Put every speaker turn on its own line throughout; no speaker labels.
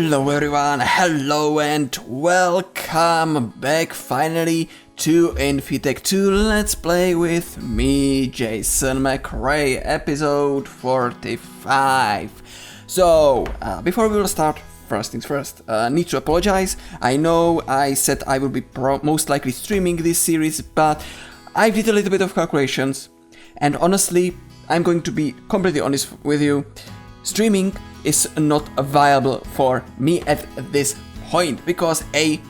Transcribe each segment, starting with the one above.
Hello everyone, hello and welcome back finally to InfiTech 2 Let's Play with me, Jason McRae, episode 45. So, before we will start, first things first, need to apologize. I know I said I will be most likely streaming this series, but I did a little bit of calculations, and honestly, I'm going to be completely honest with you, streaming is not viable for me at this point, because I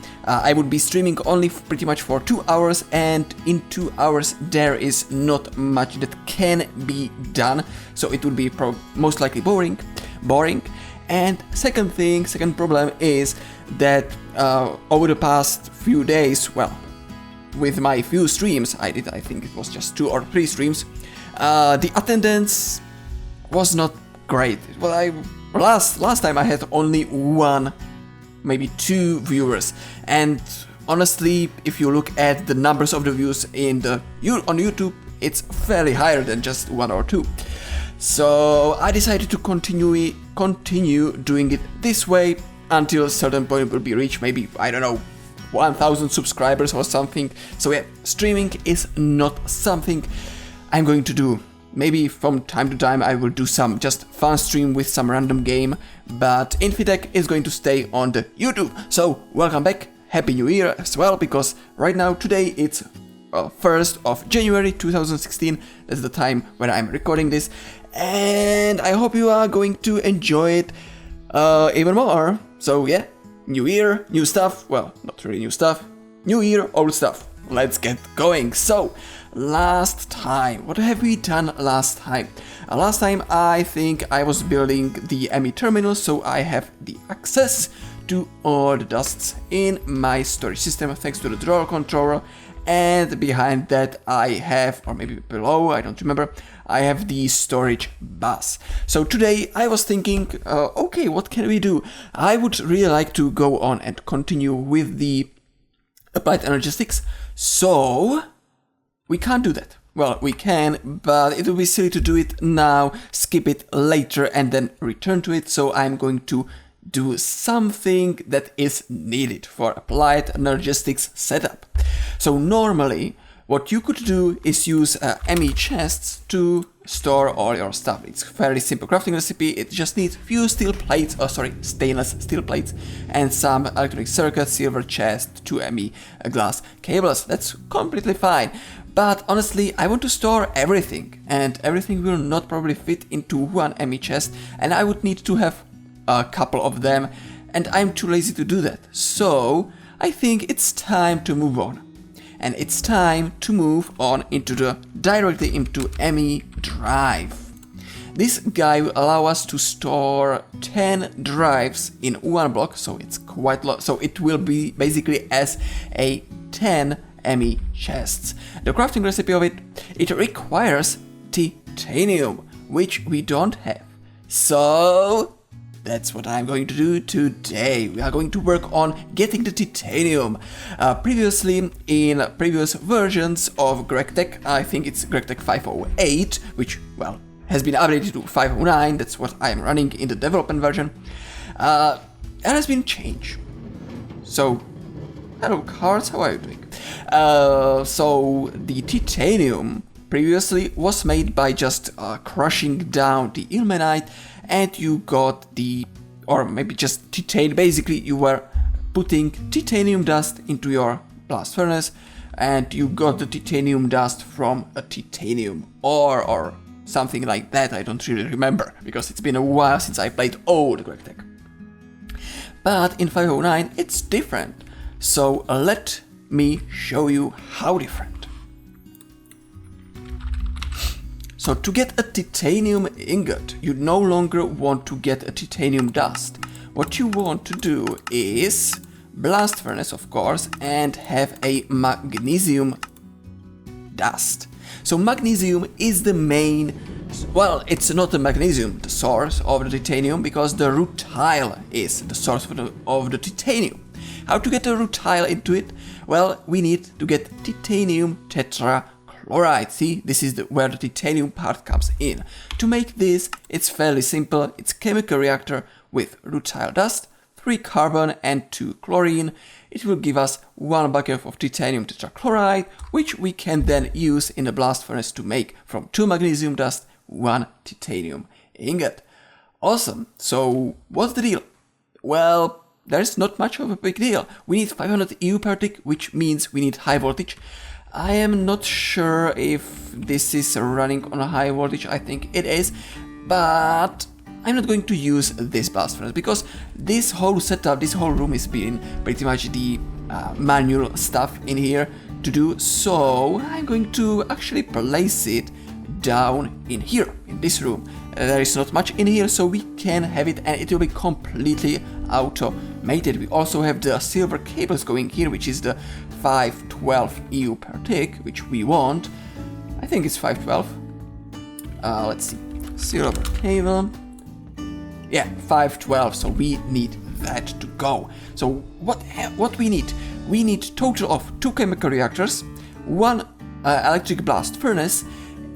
would be streaming only pretty much for 2 hours, and in 2 hours there is not much that can be done, so it would be most likely boring. And second problem is that over the past few days, well, with my few streams I think it was just 2 or 3 streams, the attendance was not great. Well, last time I had only 1, maybe 2 viewers, and honestly, if you look at the numbers of the views on YouTube, it's fairly higher than just 1 or 2. So I decided to continue doing it this way until a certain point will be reached, maybe, I don't know, 1000 subscribers or something. So yeah, streaming is not something I'm going to do. Maybe from time to time I will do some just fun stream with some random game, but InfiTech is going to stay on the YouTube. So welcome back, Happy New Year as well, because right now, today it's 1st of January 2016, that's the time when I'm recording this, and I hope you are going to enjoy it even more. So yeah, new year, new stuff, well, not really new stuff, new year, old stuff. Let's get going. So, last time, what have we done last time? Last time I think I was building the ME terminal, so I have the access to all the dusts in my storage system thanks to the drawer controller, and behind that I have, or maybe below, I don't remember, I have the storage bus. So today I was thinking, okay, what can we do? I would really like to go on and continue with the Applied Energistics, so we can't do that. Well, we can, but it would be silly to do it now, skip it later and then return to it, so I'm going to do something that is needed for Applied Energistics setup. So normally, what you could do is use ME chests to store all your stuff. It's a fairly simple crafting recipe. It just needs few stainless steel plates and some electronic circuits, silver chest, 2 ME glass cables. That's completely fine. But honestly, I want to store everything, and everything will not probably fit into 1 ME chest, and I would need to have a couple of them, and I'm too lazy to do that. So I think it's time to move on. And it's time to move on directly into ME drive. This guy will allow us to store 10 drives in one block, so it's quite low. So it will be basically as a 10 ME chests. The crafting recipe of it requires titanium, which we don't have. So that's what I'm going to do today. We are going to work on getting the titanium. Previously, in previous versions of GregTech, I think it's GregTech 508, which, well, has been updated to 509, that's what I'm running in the development version, there has been change. So, hello cards, how are you doing? So, the titanium previously was made by just crushing down the ilmenite, and you got or maybe just titanium, basically you were putting titanium dust into your blast furnace, and you got the titanium dust from a titanium ore or something like that. I don't really remember, because it's been a while since I played old GregTech. But in 509 it's different, so let me show you how different. So to get a titanium ingot, you no longer want to get a titanium dust. What you want to do is blast furnace, of course, and have a magnesium dust. So magnesium is the main, well, it's not the magnesium, the source of the titanium, because the rutile is the source of the titanium. How to get the rutile into it? Well, we need to get titanium tetrachloride. See, this is where the titanium part comes in. To make this, it's fairly simple. It's chemical reactor with rutile dust, 3 carbon and 2 chlorine. It will give us 1 bucket of titanium tetrachloride, which we can then use in the blast furnace to make from 2 magnesium dust 1 titanium ingot. Awesome. So what's the deal? Well, there's not much of a big deal. We need 500 EU per tick, which means we need high voltage. I am not sure if this is running on a high voltage. I think it is, but I'm not going to use this blast furnace because this whole setup, this whole room is being pretty much the manual stuff in here to do. So I'm going to actually place it down in here, in this room. There is not much in here, so we can have it and it will be completely automated. We also have the silver cables going here, which is the 512 EU per tick, which we want. I think it's 512. Let's see. Silver cable. Yeah, 512, so we need that to go. So what we need? We need total of 2 chemical reactors, 1 electric blast furnace,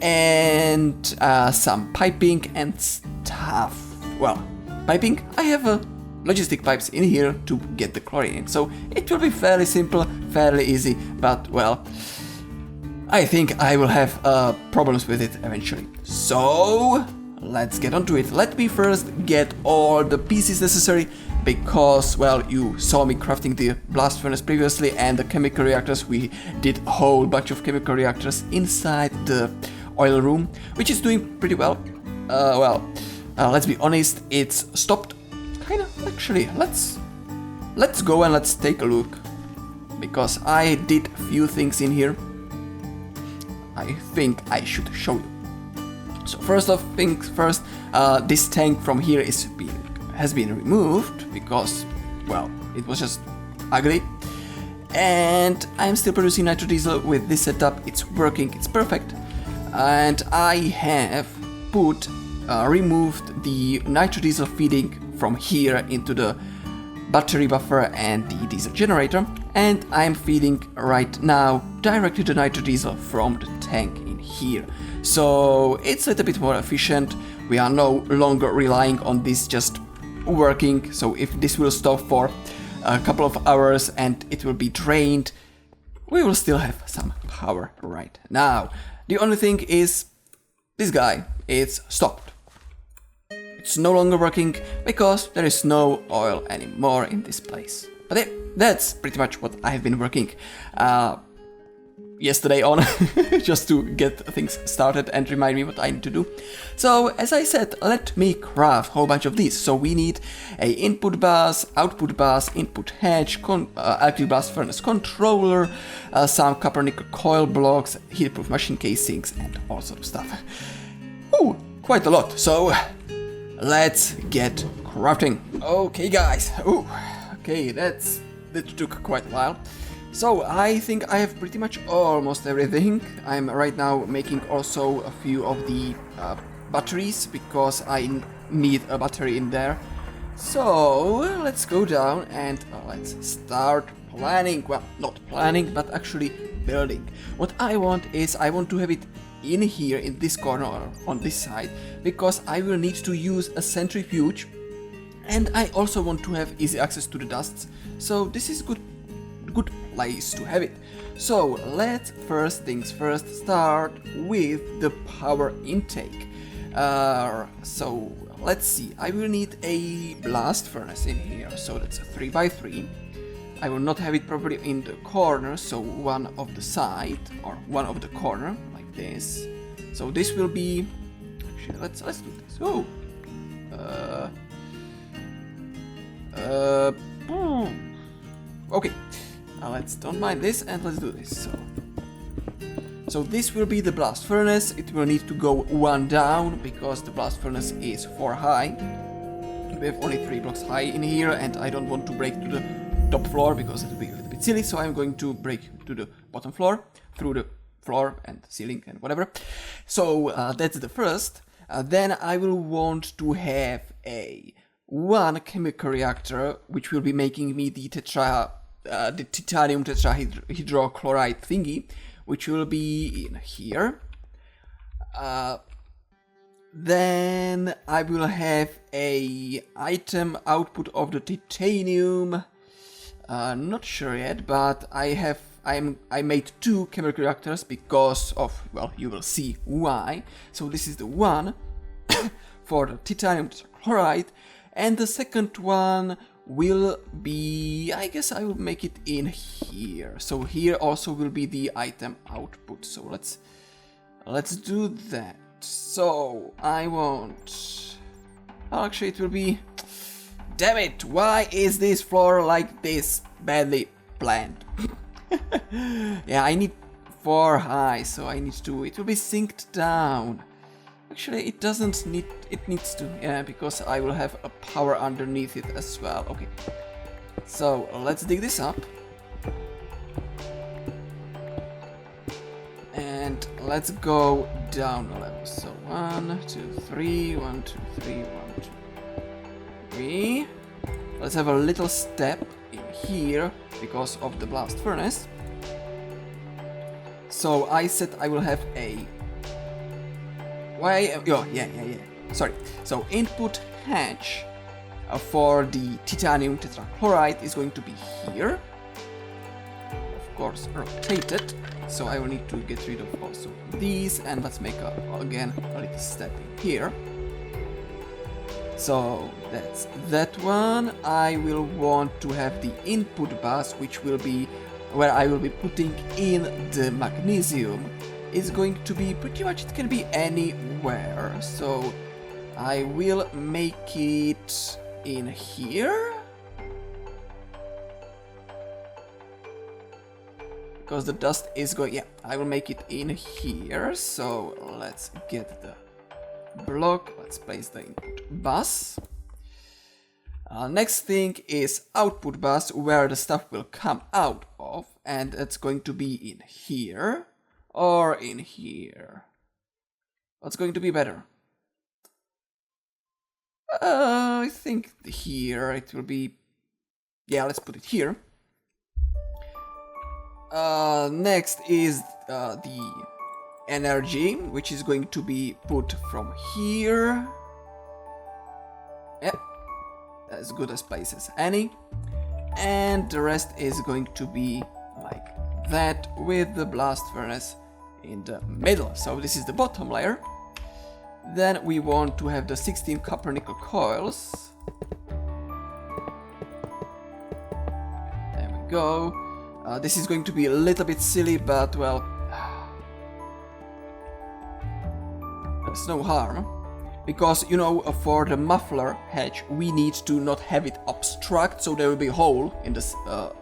and some piping and stuff. Well, piping, I have logistic pipes in here to get the chlorine in, so it will be fairly simple, fairly easy, but well, I think I will have problems with it eventually. So let's get onto it. Let me first get all the pieces necessary because, well, you saw me crafting the blast furnace previously and the chemical reactors. We did a whole bunch of chemical reactors inside the oil room, which is doing pretty well. Let's be honest, it's stopped. Kinda, actually, let's go and let's take a look, because I did a few things in here. I think I should show you. So first of things first, this tank from here has been removed because, well, it was just ugly. And I'm still producing nitro diesel with this setup. It's working, it's perfect. And I have removed the nitro diesel feeding from here into the battery buffer and the diesel generator, and I'm feeding right now directly the nitro diesel from the tank in here. So it's a little bit more efficient. We are no longer relying on this just working, so if this will stop for a couple of hours and it will be drained, we will still have some power right now. The only thing is this guy, it's stopped. It's no longer working because there is no oil anymore in this place. But yeah, that's pretty much what I've been working yesterday on, just to get things started and remind me what I need to do. So as I said, let me craft a whole bunch of these. So we need a input bus, output bus, input hedge, electric blast furnace controller, some copper nickel coil blocks, heatproof machine casings, and all sort of stuff. Ooh, quite a lot. So let's get crafting. Okay guys, okay, that took quite a while. So I think I have pretty much almost everything. I'm right now making also a few of the batteries because I need a battery in there. So let's go down and let's start planning. Well, not planning, but actually building. What I want is I want to have it in here in this corner or on this side because I will need to use a centrifuge, and I also want to have easy access to the dusts. So this is good place to have it. So let's first things first start with the power intake. So let's see, I will need a blast furnace in here, so that's a 3x3. I will not have it probably in the corner, so one of the side or one of the corner like this. So this will be, actually let's do this. Okay, let's don't mind this and let's do this. So this will be the blast furnace. It will need to go one down because the blast furnace is 4 high. We have only 3 blocks high in here, and I don't want to break to the top floor because it will be a little bit silly. So I'm going to break to the bottom floor through the floor and ceiling and whatever. So that's the first. Then I will want to have one chemical reactor, which will be making me the titanium Then I will have a item output of the titanium. Not sure yet, but I made 2 chemical reactors because of, well, you will see why. So this is the one for the titanium tetrachloride, and the second one will be, I guess I will make it in here. So here also will be the item output. So let's do that. So I want, actually it will be, damn it, why is this floor like this badly planned? Yeah, I need 4 high, so I need to, it will be synced down. Actually, it doesn't need, it needs to, yeah, because I will have a power underneath it as well. Okay, so let's dig this up. And let's go down a level. So 1, 2, 3, 1, 2, 3, 1, 2, 3. Let's have a little step in here because of the blast furnace. So I said I will have a, why? Oh, yeah. Sorry. So input hatch for the titanium tetrachloride is going to be here. Of course, rotated. So I will need to get rid of also these, and let's make again a little step in here. So that's that one. I will want to have the input bus, which will be where I will be putting in the magnesium. It's going to be pretty much, it can be anywhere. So I will make it in here. Because the dust is going, yeah, I will make it in here. So let's get the block, let's place the input bus. Next thing is output bus, where the stuff will come out of, and it's going to be in here or in here. What's going to be better? I think here it will be, yeah, let's put it here. Next is the energy, which is going to be put from here. Yep, as good as place as any. And the rest is going to be like that, with the blast furnace in the middle. So this is the bottom layer. Then we want to have the 16 copper nickel coils. There we go. This is going to be a little bit silly, but well, there's no harm. Because, you know, for the muffler hatch, we need to not have it obstruct, so there will be a hole in this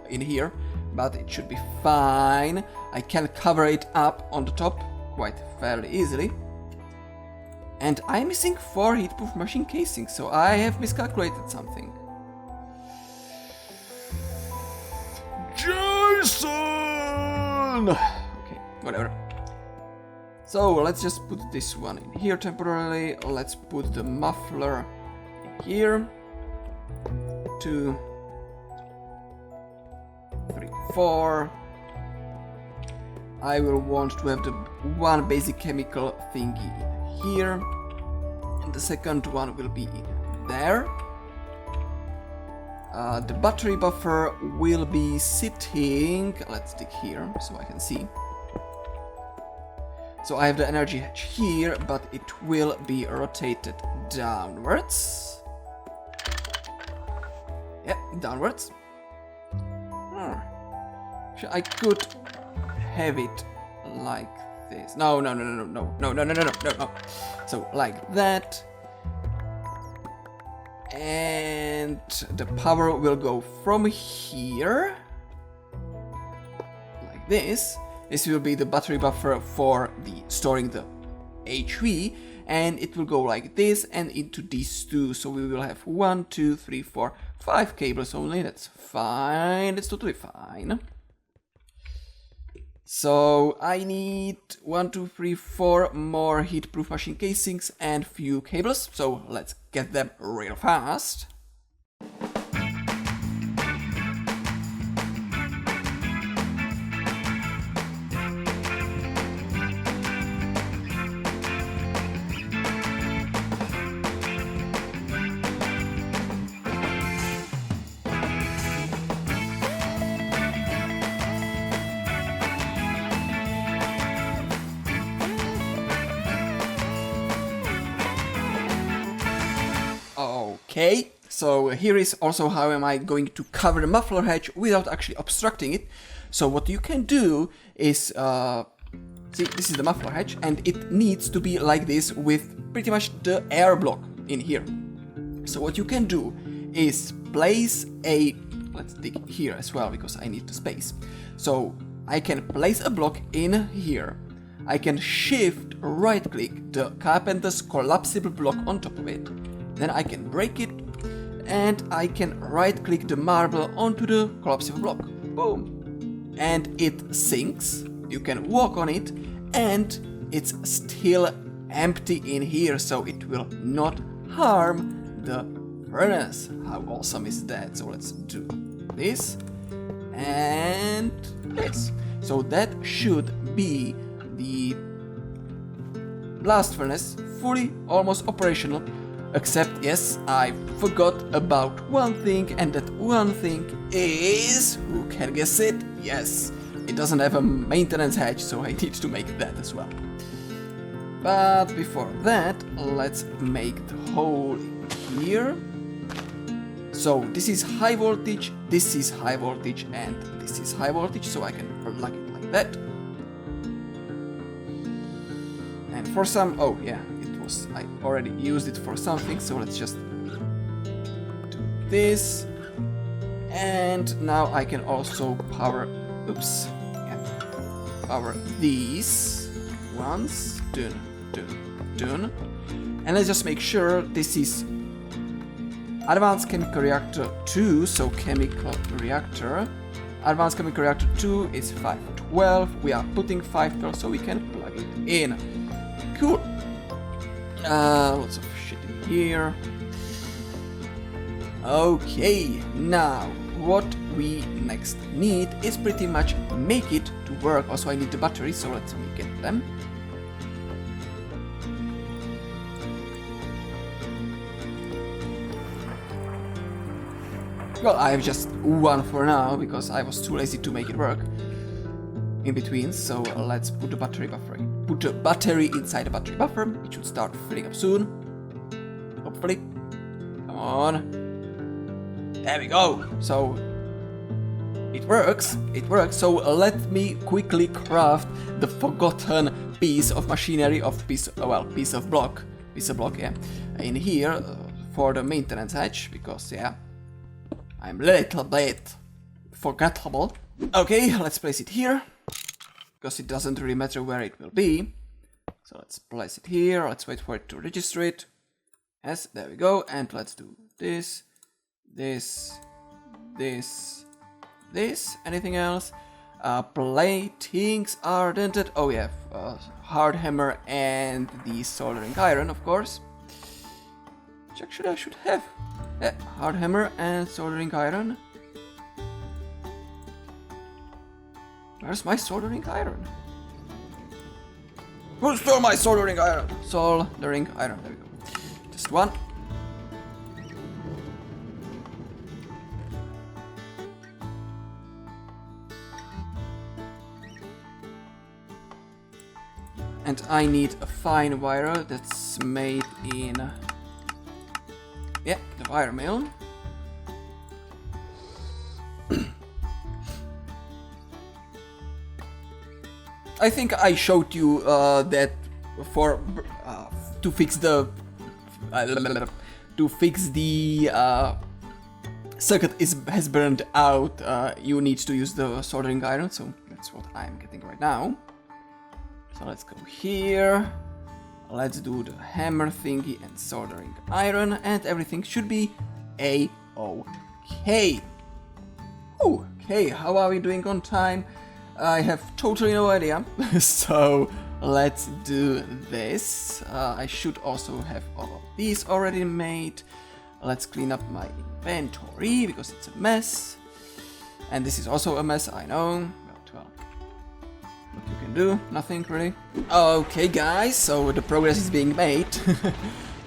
in here, but it should be fine. I can cover it up on the top quite fairly easily. And I'm missing 4 heatproof machine casings, so I have miscalculated something. Jason! Okay, whatever. So let's just put this one in here temporarily. Let's put the muffler in here. 2, 3, 4. I will want to have the one basic chemical thingy in here, and the second one will be in there. The battery buffer will be sitting, let's dig here so I can see. So I have the energy hatch here, but it will be rotated downwards. Yeah, downwards. I could have it like this. No. So like that. And the power will go from here, like this. This will be the battery buffer for the storing the HV, and it will go like this and into these two. So we will have 1, 2, 3, 4, 5 cables only. That's fine. That's totally fine. So I need 1, 2, 3, 4 more heat-proof machine casings and few cables. So let's get them real fast. Okay, so here is also how am I going to cover the muffler hatch without actually obstructing it. So what you can do is, see, this is the muffler hatch, and it needs to be like this with pretty much the air block in here. So what you can do is place a, let's dig here as well because I need the space. So I can place a block in here. I can shift right click the carpenter's collapsible block on top of it. Then I can break it and I can right click the marble onto the collapsible block. Boom. And it sinks. You can walk on it and it's still empty in here, so it will not harm the furnace. How awesome is that? So let's do this and this. So that should be the blast furnace fully almost operational, except yes, I forgot about one thing, and that one thing is, who can guess it? Yes, it doesn't have a maintenance hatch, so I need to make that as well. But before that, let's make the hole here. So this is high voltage, this is high voltage, and this is high voltage, so I can plug it like that. And for some, oh yeah, it was, I already used it for something, so let's just do this. And now I can also power, oops, yeah, power these ones, done. And let's just make sure this is Advanced Chemical Reactor 2, so Chemical Reactor. Advanced Chemical Reactor 2 is 512, we are putting 512 so we can plug it in. Cool. Lots of shit in here. Okay, now what we next need is pretty much make it to work. Also I need the battery, so let's get them. Well, I have just one for now because I was too lazy to make it work in between, so let's put the battery buffer in. Put the battery inside the battery buffer. It should start filling up soon. Hopefully. Come on. There we go. So it works. It works. So let me quickly craft the forgotten piece of machinery, piece of block, yeah, in here for the maintenance hatch, because yeah, I'm a little bit forgettable. Okay, let's place it here, because it doesn't really matter where it will be. So let's place it here, let's wait for it to register it. Yes, there we go, and let's do this, this, this, this. Anything else? Platings are dented. Oh yeah, hard hammer and the soldering iron, of course. Which actually I should have. Yeah, hard hammer and soldering iron. Where's my soldering iron? Who stole my soldering iron? Soldering iron, there we go. Just one. And I need a fine wire that's made in, yeah, the wire mill. I think I showed you that for to fix the circuit has burned out. You need to use the soldering iron, so that's what I'm getting right now. So let's go here. Let's do the hammer thingy and soldering iron, and everything should be a-okay. Okay, how are we doing on time? I have totally no idea. So let's do this. I should also have all of these already made. Let's clean up my inventory because it's a mess. And this is also a mess, I know. Well, what you can do? Nothing really. Okay guys, so the progress is being made.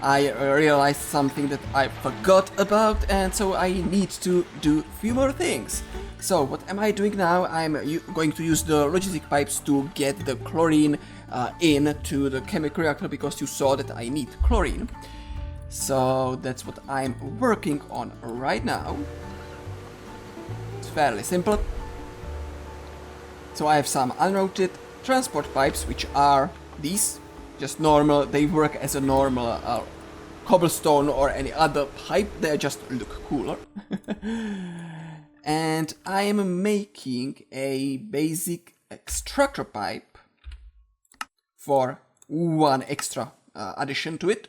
I realized something that I forgot about, and so I need to do a few more things. So what am I doing now? I'm going to use the logistic pipes to get the chlorine into the chemical reactor, because you saw that I need chlorine. So that's what I'm working on right now. It's fairly simple. So I have some unrouted transport pipes, which are these, just normal. They work as a normal cobblestone or any other pipe. They just look cooler. And I am making a basic extractor pipe for one extra addition to it.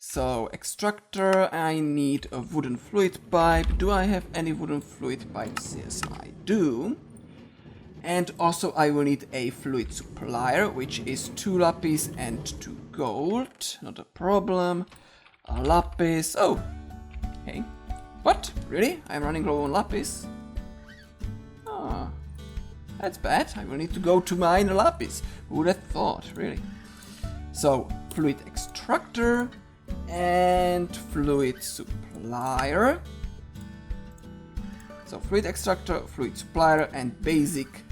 So extractor, I need a wooden fluid pipe. Do I have any wooden fluid pipes? Yes, I do. And also I will need a fluid supplier, which is 2 lapis and 2 gold. Not a problem. A lapis. Oh, hey. What? Really? I'm running low on lapis? Ah, that's bad. I will need to go to mine lapis. Who would have thought, really? So, fluid extractor and fluid supplier. So, fluid extractor, fluid supplier, and basic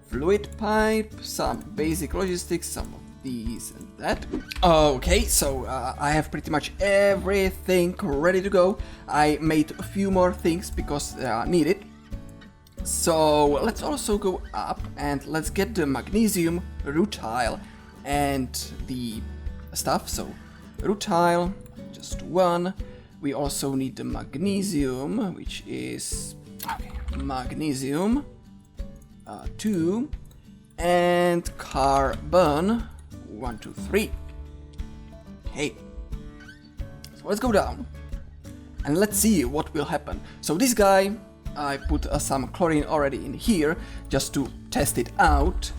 fluid pipe, some basic logistics, some of these and that. Okay, so I have pretty much everything ready to go. I made a few more things because they are needed. So let's also go up and let's get the magnesium, rutile, and the stuff. So rutile, just 1. We also need the magnesium, which is okay, magnesium 2, and carbon 1, 2, 3. Okay, so let's go down and let's see what will happen. So this guy, I put some chlorine already in here just to test it out,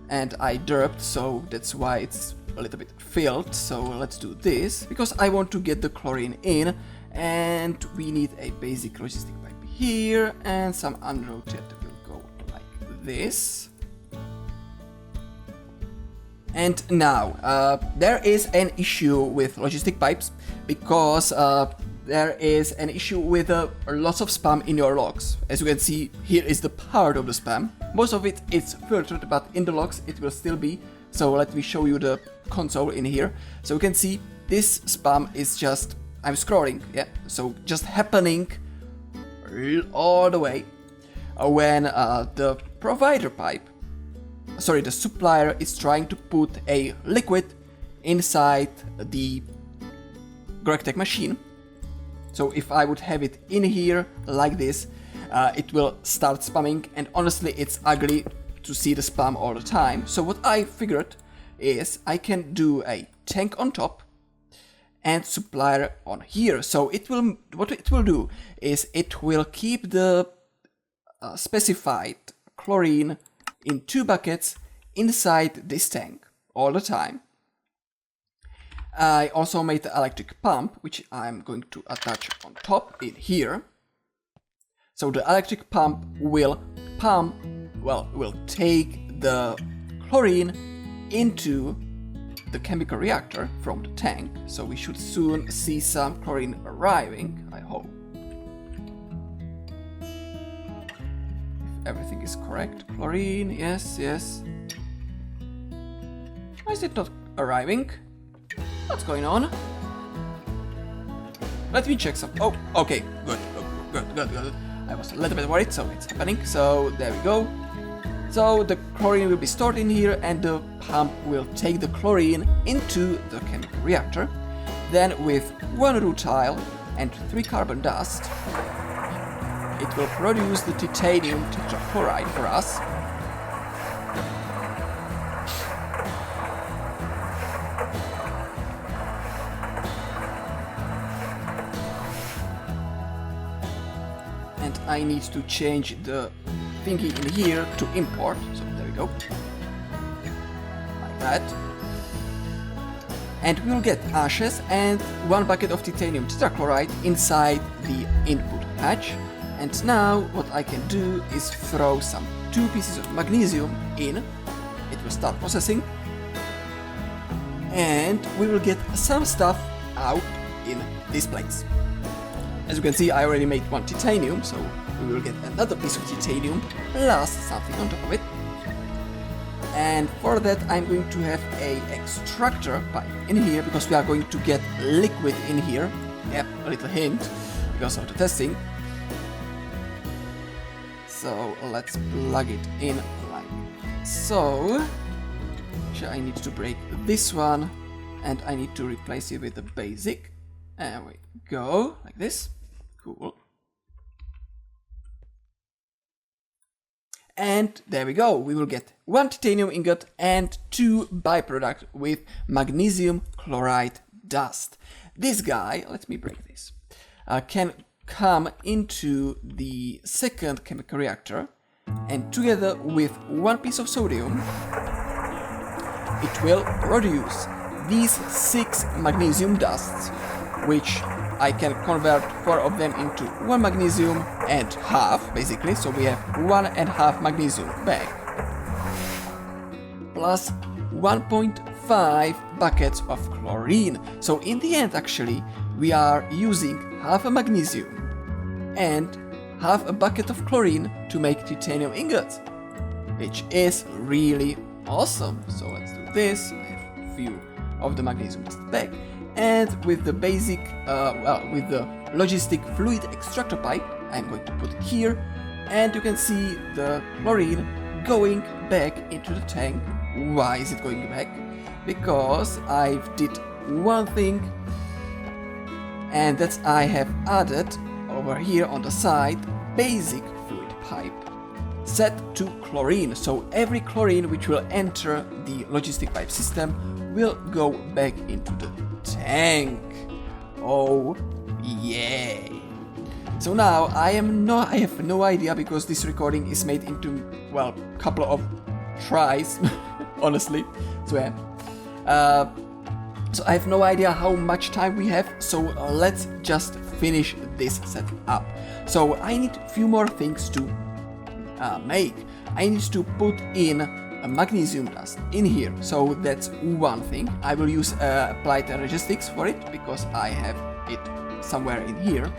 and I derped, so that's why it's a little bit filled. So let's do this because I want to get the chlorine in, and we need a basic logistic pipe here and some unrouted will go like this. And now, there is an issue with logistic pipes because there is an issue with lots of spam in your logs. As you can see, here is the part of the spam. Most of it is filtered, but in the logs it will still be. So let me show you the console in here. So you can see this spam is just, I'm scrolling, yeah, so just happening all the way when the provider pipe, sorry, the supplier is trying to put a liquid inside the GregTech machine. So if I would have it in here like this, it will start spamming, and honestly it's ugly to see the spam all the time. So what I figured is I can do a tank on top and supplier on here. So it will, what it will do is it will keep the specified chlorine in 2 buckets inside this tank all the time. I also made the electric pump, which I'm going to attach on top in here. So the electric pump will pump, well, will take the chlorine into the chemical reactor from the tank. So we should soon see some chlorine arriving, I hope. If everything is correct. Chlorine, yes, yes. Why is it not arriving? What's going on? Let me check some. Oh, okay, good. I was a little bit worried, so it's happening. So there we go. So the chlorine will be stored in here, and the pump will take the chlorine into the chemical reactor. Then with 1 rutile and 3 carbon dust, it will produce the titanium tetrachloride for us. And I need to change the thingy in here to import, so there we go, like that. And we'll get ashes and 1 bucket of titanium tetrachloride inside the input patch. And now what I can do is throw some 2 pieces of magnesium in. It will start processing, and we will get some stuff out in these plates. As you can see, I already made 1 titanium, so we will get another piece of titanium plus something on top of it. And for that I'm going to have a extractor pipe in here, because we are going to get liquid in here. Yep, a little hint, because of the testing. So let's plug it in like so. I need to break this one, and I need to replace it with the basic. And we go, like this. Cool. And there we go, we will get 1 titanium ingot and 2 byproducts with magnesium chloride dust. This guy, let me break this, can come into the second chemical reactor, and together with 1 piece of sodium, it will produce these 6 magnesium dusts, which I can convert 4 of them into 1 magnesium and half, basically, so we have 1.5 magnesium back, plus 1.5 buckets of chlorine. So in the end, actually, we are using half a magnesium and half a bucket of chlorine to make titanium ingots, which is really awesome. So let's do this. I have a few of the magnesium dust back. And with the basic, with the logistic fluid extractor pipe, I'm going to put it here, and you can see the chlorine going back into the tank. Why is it going back? Because I did one thing, and that's I have added over here on the side basic fluid pipe set to chlorine. So every chlorine which will enter the logistic pipe system will go back into the tank. Oh yeah. So now I have no idea, because this recording is made into, well, couple of tries honestly. So yeah, so I have no idea how much time we have, so let's just finish this setup. So I need a few more things to make. I need to put in a magnesium dust in here, so that's one thing. I will use Applied Energistics for it, because I have it somewhere in here.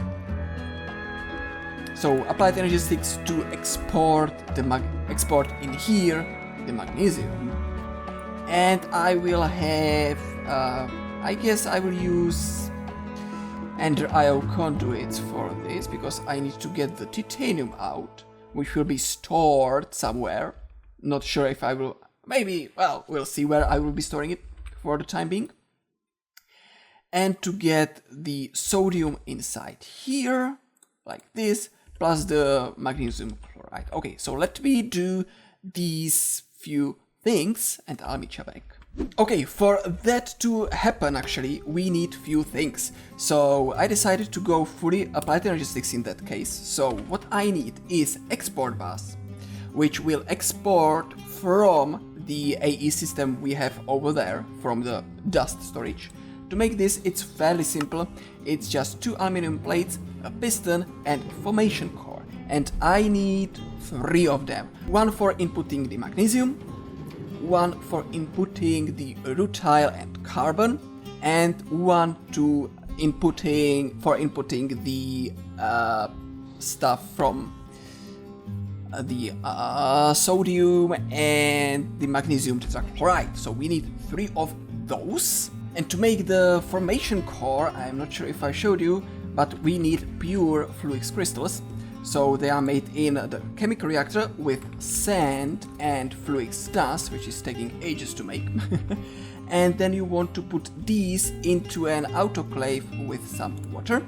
So Applied Energistics to export the export in here the magnesium, and I will have I guess I will use Ender IO conduits for this, because I need to get the titanium out, which will be stored somewhere. Not sure if I will, maybe, well, we'll see where I will be storing it for the time being. And to get the sodium inside here, like this, plus the magnesium chloride. Okay, so let me do these few things and I'll meet you back. Okay, for that to happen, actually, we need few things. So I decided to go fully Applied Energistics in that case. So what I need is export bus, which will export from the AE system we have over there, from the dust storage. To make this, it's fairly simple. It's just 2 aluminum plates, a piston and formation core. And I need 3 of them. 1 for inputting the magnesium, 1 for inputting the rutile and carbon, and 1 to inputting the stuff from the sodium and the magnesium tetrachloride. So we need 3 of those. And to make the formation core, I'm not sure if I showed you, but we need pure fluix crystals. So they are made in the chemical reactor with sand and fluix dust, which is taking ages to make. And then you want to put these into an autoclave with some water.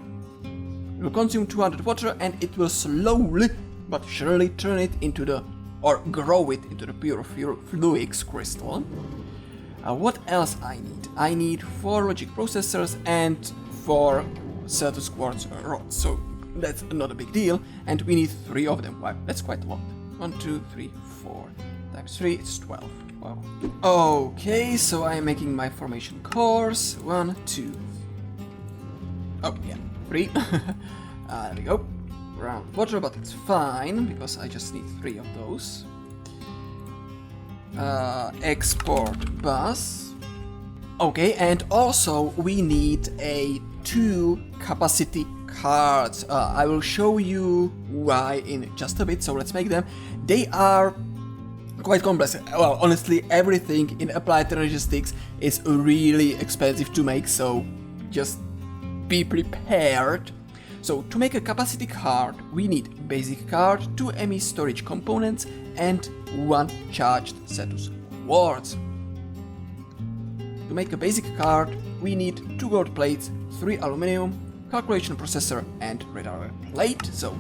It will consume 200 water, and it will slowly but surely turn it into the, or grow it into the pure fluix crystal. What else I need? I need 4 logic processors and 4 Certus quartz rods. So that's not a big deal, and we need 3 of them. Wow, that's quite a lot. 1, 2, 3, 4 times 3, it's 12. Wow. Okay, so I'm making my formation cores. 1, 2. Oh, yeah, 3. There we go. Ground water, but it's fine, because I just need 3 of those. Export bus. Okay, and also we need a 2 capacity cards. I will show you why in just a bit, so let's make them. They are quite complex. Well, honestly, everything in Applied Energistics is really expensive to make, so just be prepared. So to make a capacity card, we need basic card, 2 ME storage components, and 1 charged status quartz. To make a basic card, we need 2 gold plates, 3 aluminum, calculation processor, and radar plate. So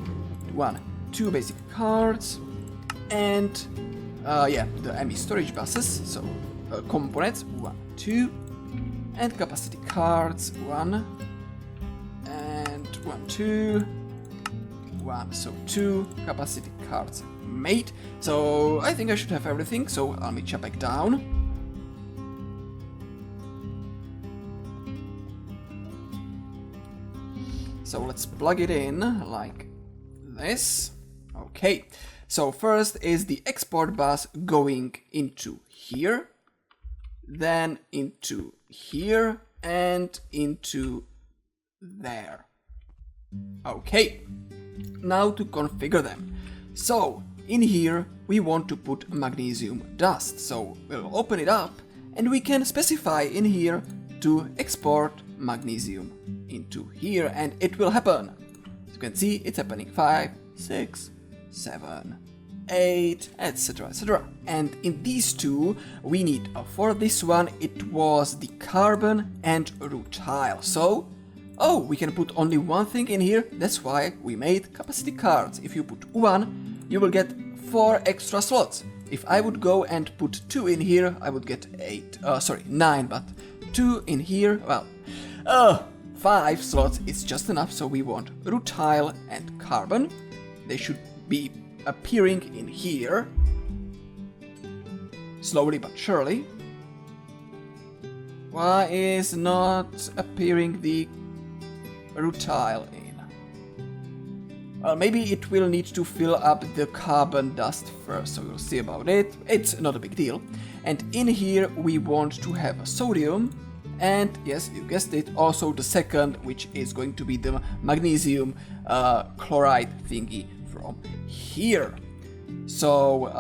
2 basic cards, and the ME storage buses, so components 1, 2, and capacity cards 1, and 1, 2, 1. So 2 capacity cards made. So I think I should have everything. So I'll meet you back down. So let's plug it in like this. Okay, so first is the export bus going into here, then into here, and into there. Okay, now to configure them. So in here we want to put magnesium dust. So we'll open it up and we can specify in here to export magnesium into here, and it will happen. As you can see, it's happening 5, 6, 7, 8, etc, etc. And in these two we need, for this one it was the carbon and rutile. So we can put only one thing in here. That's why we made capacity cards. If you put 1, you will get 4 extra slots. If I would go and put 2 in here, I would get 9, but 2 in here, well, 5 slots is just enough. So we want rutile and carbon. They should be appearing in here, slowly but surely. Why is not appearing the rutile in? Well, maybe it will need to fill up the carbon dust first, so we'll see about it. It's not a big deal. And in here we want to have a sodium, and yes, you guessed it, also the second, which is going to be the magnesium chloride thingy from here. So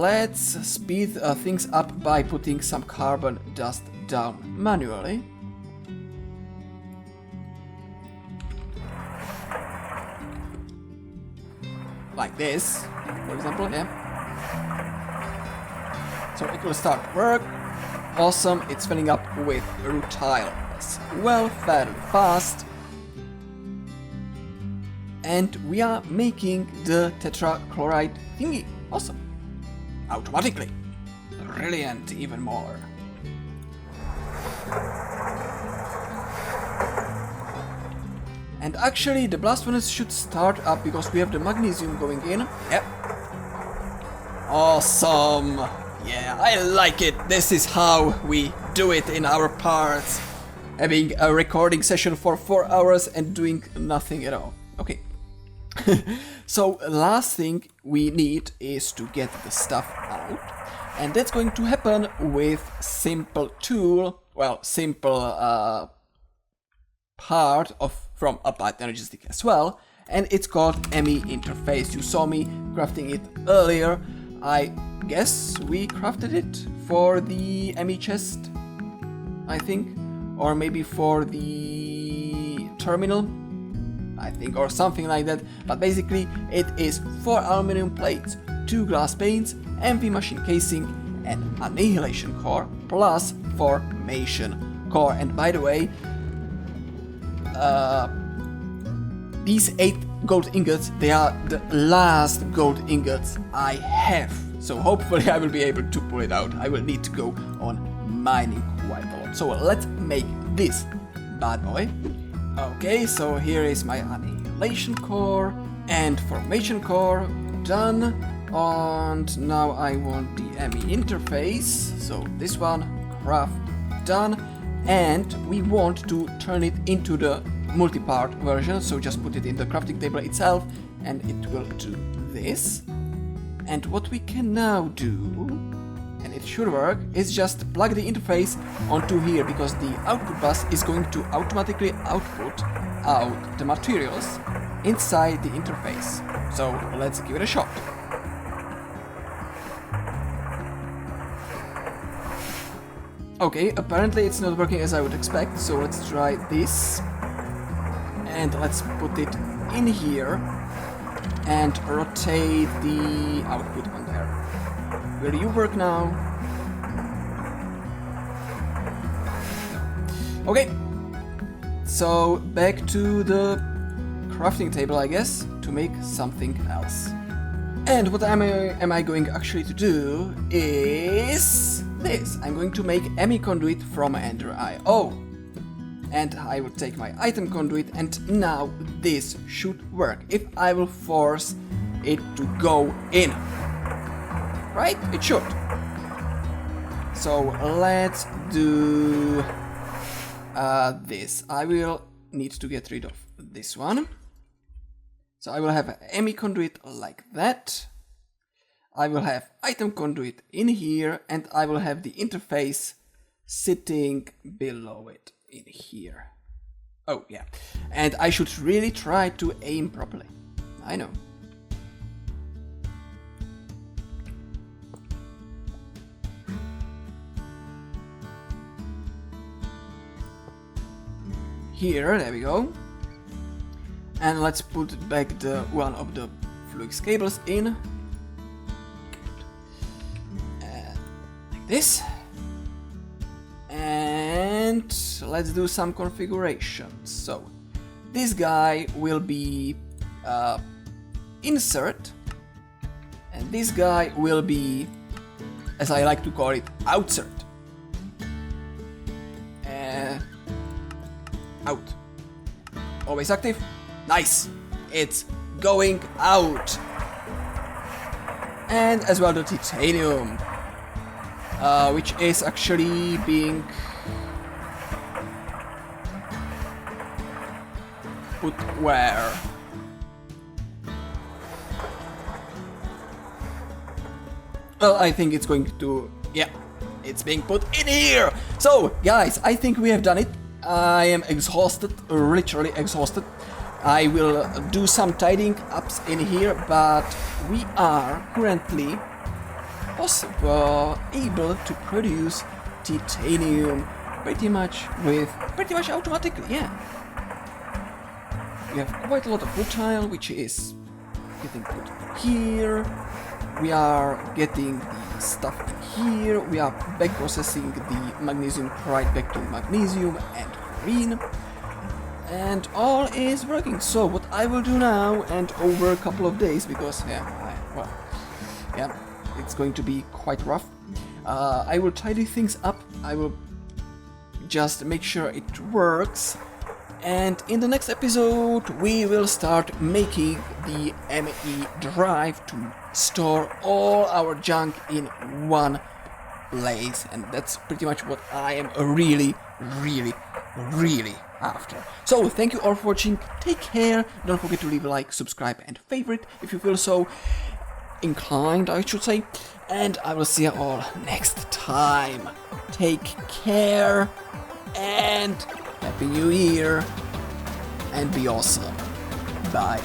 let's speed things up by putting some carbon dust down manually. Like this, for example, yeah. So it will start work. Awesome, it's filling up with rutile as well, fairly fast. And we are making the tetrachloride thingy. Awesome. Automatically. Brilliant, even more. And actually the blast furnace should start up because we have the magnesium going in. Yep. Awesome. Yeah, I like it. This is how we do it in our parts. Having a recording session for 4 hours and doing nothing at all. Okay. So last thing we need is to get the stuff out. And that's going to happen with simple tool. Well, simple part from Applied Energistics as well, and it's called ME interface. You saw me crafting it earlier. I guess we crafted it for the ME chest, I think, or maybe for the terminal, I think, or something like that. But basically it is 4 aluminum plates, 2 glass panes, MV machine casing, and annihilation core, plus formation core. And by the way, these 8 gold ingots, they are the last gold ingots I have. So hopefully I will be able to pull it out. I will need to go on mining quite a lot. So let's make this bad boy. Okay, so here is my annihilation core and formation core done. And now I want the ME interface. So this one, craft, done. And we want to turn it into the multi-part version, so just put it in the crafting table itself and it will do this. And what we can now do, and it should work, is just plug the interface onto here, because the output bus is going to automatically output out the materials inside the interface. So let's give it a shot. Okay, apparently it's not working as I would expect, so let's try this. And let's put it in here and rotate the output on there. Will you work now? No. Okay, so back to the crafting table, I guess, to make something else. And what am I going actually to do is this. I'm going to make ME conduit from Ender IO. And I will take my item conduit, and now this should work if I will force it to go in. Right? It should. So let's do this. I will need to get rid of this one. So I will have an ME conduit like that. I will have item conduit in here, and I will have the interface sitting below it in here. Oh yeah, and I should really try to aim properly. I know. Here, there we go. And let's put back the one of the flux cables in. Like this. And let's do some configurations. So this guy will be insert, and this guy will be, as I like to call it, outsert. Out. Always active. Nice. It's going out. And as well the titanium, which is actually being put where? Well, I think it's going to, yeah, it's being put in here. So, guys, I think we have done it. I am exhausted, literally exhausted. I will do some tidying ups in here, but we are currently able to produce titanium pretty much automatically, yeah. We have quite a lot of rutile, which is getting put here. We are getting the stuff in here. We are back processing the magnesium chloride back to magnesium and chlorine. And all is working. So what I will do now, and over a couple of days, because it's going to be quite rough, I will tidy things up. I will just make sure it works, and in the next episode we will start making the ME drive to store all our junk in one place, and that's pretty much what I am really after. So thank you all for watching, take care, don't forget to leave a like, subscribe and favorite if you feel so inclined, I should say, and I will see you all next time. Take care and Happy New Year and be awesome. Bye.